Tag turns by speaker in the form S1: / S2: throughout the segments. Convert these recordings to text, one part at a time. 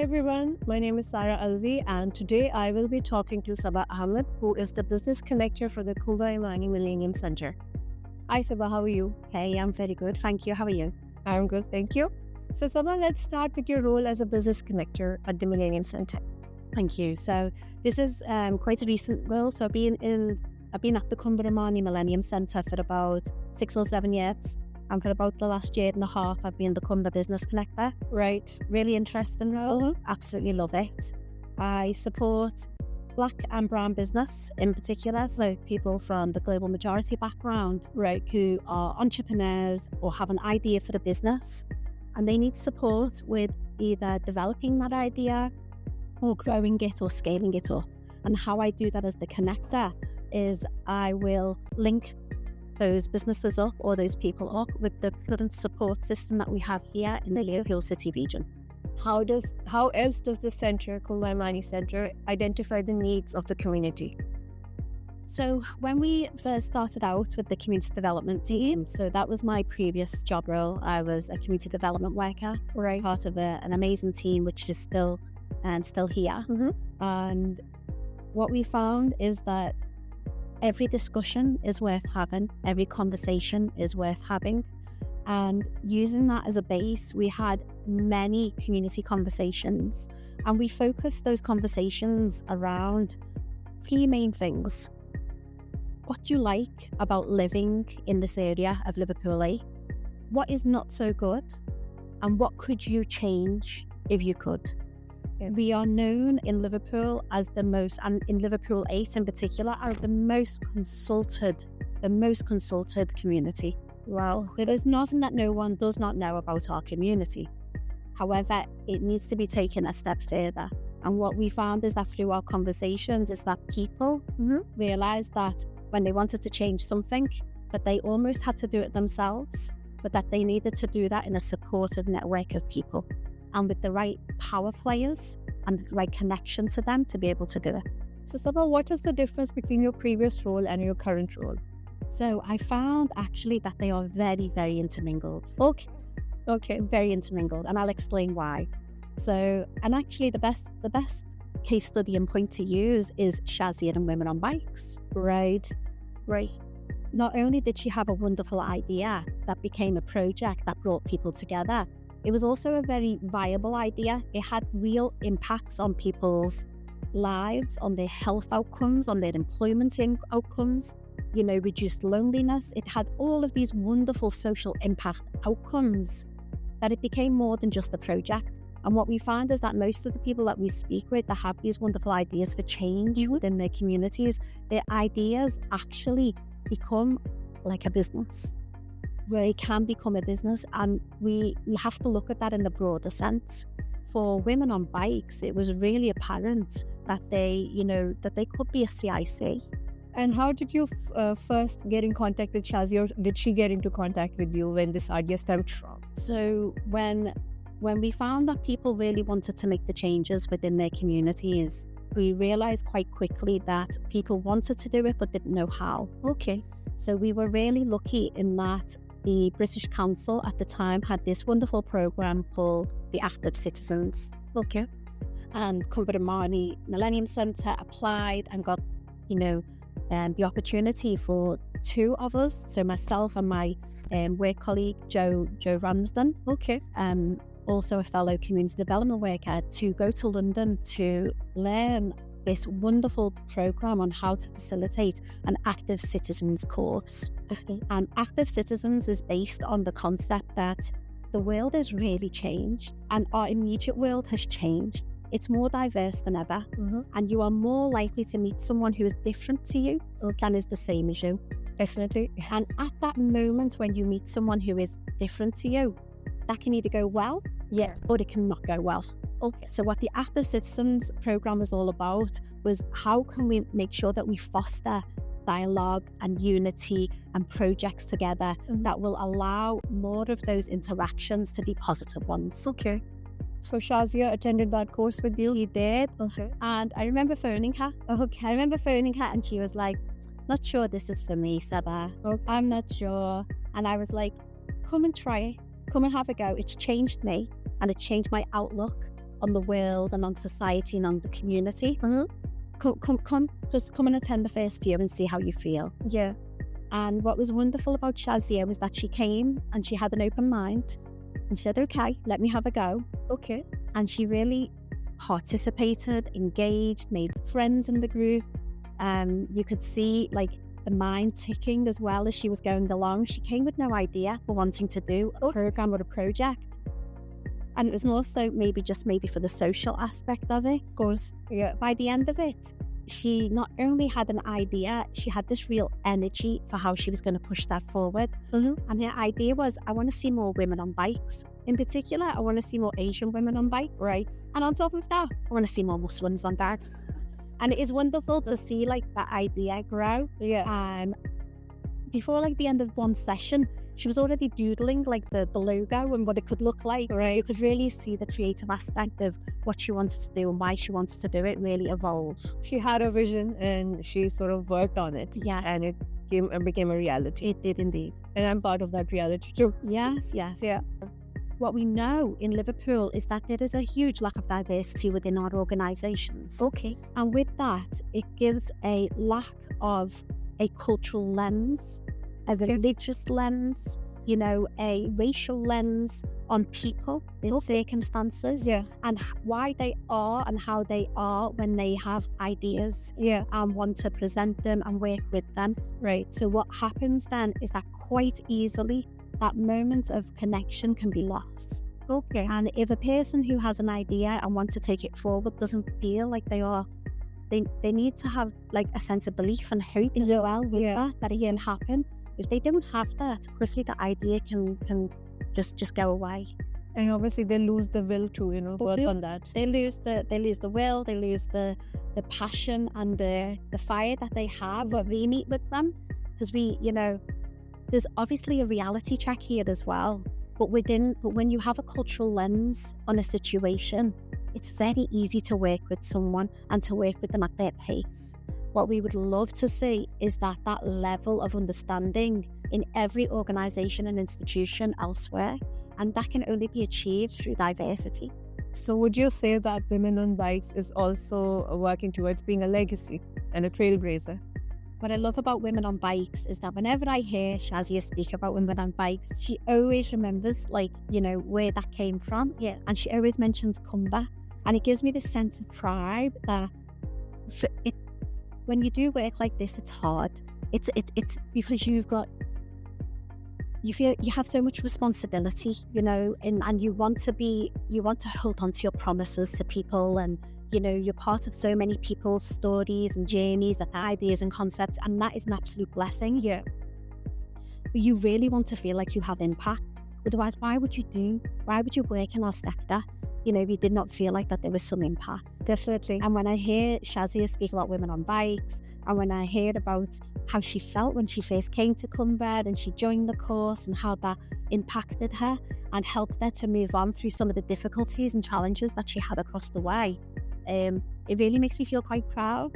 S1: everyone, my name is Sarah Alvi, and today I will be talking to Saba Ahmed, who is the business connector for the Kuumba Imani Millennium Centre. Hi Saba, how are you?
S2: Hey, I'm very good. Thank you. How are you?
S1: I'm good, thank you. So Saba, let's start with your role as a business connector at the Millennium Centre.
S2: Thank you. So this is quite a recent role. So I've been at the Kuumba Imani Millennium Centre for about 6 or 7 years. And for about the last year and a half, I've been the Kuumba Business Connector.
S1: Right.
S2: Really interesting role. Absolutely love it. I support Black and brown business in particular. So people from the global majority background,
S1: Right.
S2: who are entrepreneurs or have an idea for the business. And they need support with either developing that idea or growing it or scaling it up. And how I do that as the connector is I will link those businesses up or those people up with the current support system that we have here in the Liverpool City region.
S1: How else does the centre, Kuumba Imani Centre, identify the needs of the community?
S2: So when we first started out with the community development team, so that was my previous job role. I was a community development worker,
S1: Right.
S2: part of an amazing team which is still here.
S1: Mm-hmm.
S2: And what we found is that every discussion is worth having, every conversation is worth having. And using that as a base, we had many community conversations, and we focused those conversations around 3 main things. What do you like about living in this area of Liverpool 8? What is not so good? And what could you change if you could?
S1: Yeah.
S2: We are known in Liverpool as the most, and in Liverpool 8 in particular, are the most consulted community.
S1: Wow.
S2: There is nothing that no one does not know about our community. However, it needs to be taken a step further. And what we found is that through our conversations is that people realised that when they wanted to change something, that they almost had to do it themselves, but that they needed to do that in a supportive network of people and with the right power players and the right connection to them to be able to do it.
S1: So Saba, what is the difference between your previous role and your current role?
S2: So I found actually that they are very, very intermingled.
S1: Okay.
S2: Very intermingled, and I'll explain why. So, and actually the best case study and point to use is Shazia and Women on Bikes.
S1: Right.
S2: Not only did she have a wonderful idea that became a project that brought people together, it was also a very viable idea. It had real impacts on people's lives, on their health outcomes, on their employment outcomes, reduced loneliness. It had all of these wonderful social impact outcomes that it became more than just a project. And what we find is that most of the people that we speak with that have these wonderful ideas for change within their communities, their ideas actually become like a business, where it can become a business. And we have to look at that in the broader sense. For Women on Bikes, it was really apparent that they could be a CIC.
S1: And how did you first get in contact with Shazia, or did she get into contact with you when this idea stemmed from?
S2: So when we found that people really wanted to make the changes within their communities, we realized quite quickly that people wanted to do it but didn't know how.
S1: Okay.
S2: So we were really lucky in that the British Council at the time had this wonderful program called the Active Citizens.
S1: Okay.
S2: And Kuumba Imani Millennium Centre applied and got, the opportunity for 2 of us, so myself and my work colleague Joe Ramsden, also a fellow community development worker, to go to London to learn this wonderful program on how to facilitate an Active Citizens course. And Active Citizens is based on the concept that the world has really changed and our immediate world has changed. It's more diverse than ever, and you are more likely to meet someone who is different to you than is the same as you.
S1: Definitely.
S2: And at that moment when you meet someone who is different to you, that can either go well, or it can not go well. Okay. So what the Active Citizens program is all about was how can we make sure that we foster dialogue and unity and projects together that will allow more of those interactions to be positive ones.
S1: Okay. So Shazia attended that course with you?
S2: She did.
S1: Okay.
S2: And I remember phoning her. And she was like, not sure this is for me, Saba. I'm not sure. And I was like, come and try it. Come and have a go. It's changed me and it changed my outlook on the world and on society and on the community. Just come and attend the first few and see how you feel.
S1: Yeah.
S2: And what was wonderful about Shazia was that she came and she had an open mind and she said, okay, let me have a go.
S1: Okay.
S2: And she really participated, engaged, made friends in the group. You could see like the mind ticking as well as she was going along. She came with no idea for wanting to do a program or a project. And it was more so maybe for the social aspect of it. Because by the end of it, she not only had an idea, she had this real energy for how she was going to push that forward. And the idea was, I want to see more women on bikes. In particular, I want to see more Asian women on bikes.
S1: Right.
S2: And on top of that, I want to see more Muslims on bikes. And it is wonderful to see like that idea grow.
S1: Yeah.
S2: Before like the end of one session, she was already doodling like the logo and what it could look like.
S1: Right.
S2: You could really see the creative aspect of what she wanted to do and why she wanted to do it really evolve.
S1: She had a vision and she sort of worked on it.
S2: Yeah.
S1: And it became a reality.
S2: It did indeed.
S1: And I'm part of that reality too.
S2: Yes.
S1: Yeah.
S2: What we know in Liverpool is that there is a huge lack of diversity within our organisations.
S1: Okay.
S2: And with that, it gives a lack of a cultural lens, a religious lens, a racial lens on people, their circumstances, and why they are and how they are when they have ideas and want to present them and work with them.
S1: Right.
S2: So what happens then is that quite easily that moment of connection can be lost.
S1: Okay.
S2: And if a person who has an idea and wants to take it forward doesn't feel like they need to have like a sense of belief and hope as well with that it can happen. If they don't have that, quickly the idea can just go away.
S1: And obviously they lose the will to, work on that.
S2: They lose the will, they lose the passion and the fire that they have when we meet with them. Because there's obviously a reality check here as well. But when you have a cultural lens on a situation, it's very easy to work with someone and to work with them at their pace. What we would love to see is that level of understanding in every organisation and institution elsewhere, and that can only be achieved through diversity.
S1: So would you say that Women on Bikes is also working towards being a legacy and a trailblazer?
S2: What I love about Women on Bikes is that whenever I hear Shazia speak about Women on Bikes, she always remembers where that came from. Yeah. And she always mentions Kuumba. And it gives me this sense of pride that when you do work like this, it's hard. It's because you feel you have so much responsibility, and you want to hold on to your promises to people, and you're part of so many people's stories and journeys and ideas and concepts, and that is an absolute blessing.
S1: Yeah.
S2: But you really want to feel like you have impact. Otherwise, why would you work in our sector? If you did not feel like that there was some impact.
S1: Definitely.
S2: And when I hear Shazia speak about Women on Bikes, and when I hear about how she felt when she first came to Kuumba and she joined the course and how that impacted her and helped her to move on through some of the difficulties and challenges that she had across the way, it really makes me feel quite proud.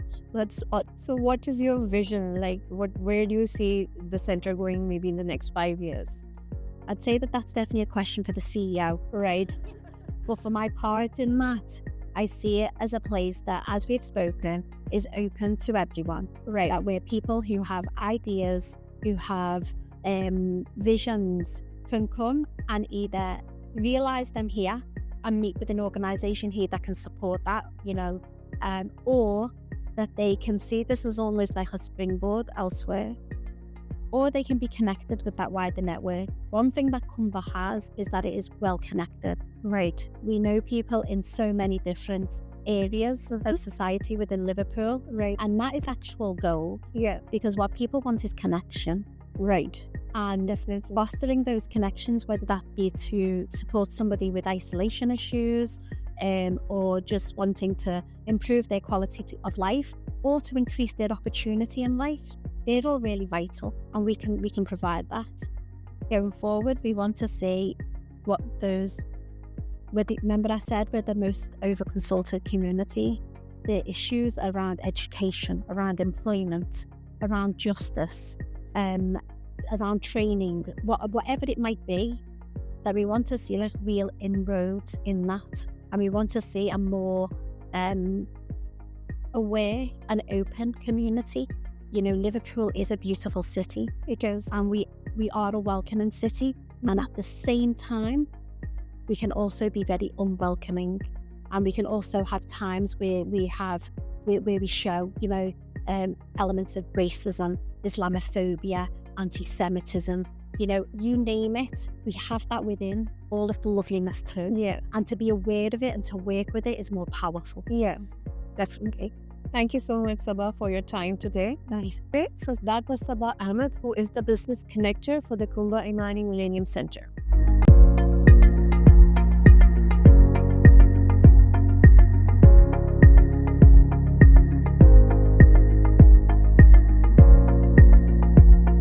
S1: So what is your vision? Where do you see the centre going maybe in the next 5 years?
S2: I'd say that's definitely a question for the CEO.
S1: Right.
S2: But for my part in that, I see it as a place that, as we've spoken, is open to everyone.
S1: Right.
S2: That where people who have ideas, who have visions, can come and either realise them here and meet with an organisation here that can support that, or that they can see this as almost like a springboard elsewhere, or they can be connected with that wider network. One thing that Kuumba has is that it is well connected.
S1: Right.
S2: We know people in so many different areas of society within Liverpool.
S1: Right.
S2: And that is actual goal.
S1: Yeah.
S2: Because what people want is connection.
S1: Right.
S2: And definitely fostering those connections, whether that be to support somebody with isolation issues, or just wanting to improve their quality of life, or to increase their opportunity in life. They're all really vital, and we can provide that. Going forward, we want to see what those. Remember, I said we're the most over-consulted community. The issues around education, around employment, around justice, around training, whatever it might be, that we want to see real inroads in that and we want to see a more aware and open community. You know, Liverpool is a beautiful city.
S1: It is.
S2: And we are a welcoming city. And at the same time, we can also be very unwelcoming. And we can also have times where we show, you know, elements of racism, Islamophobia, anti-Semitism, you know, you name it. We have that within, all of the loveliness too.
S1: Yeah.
S2: And to be aware of it and to work with it is more powerful.
S1: Yeah, definitely. Thank you so much, Saba, for your time today.
S2: Nice.
S1: Okay, so that was Saba Ahmed, who is the business connector for the Kuumba Imani Millennium Centre.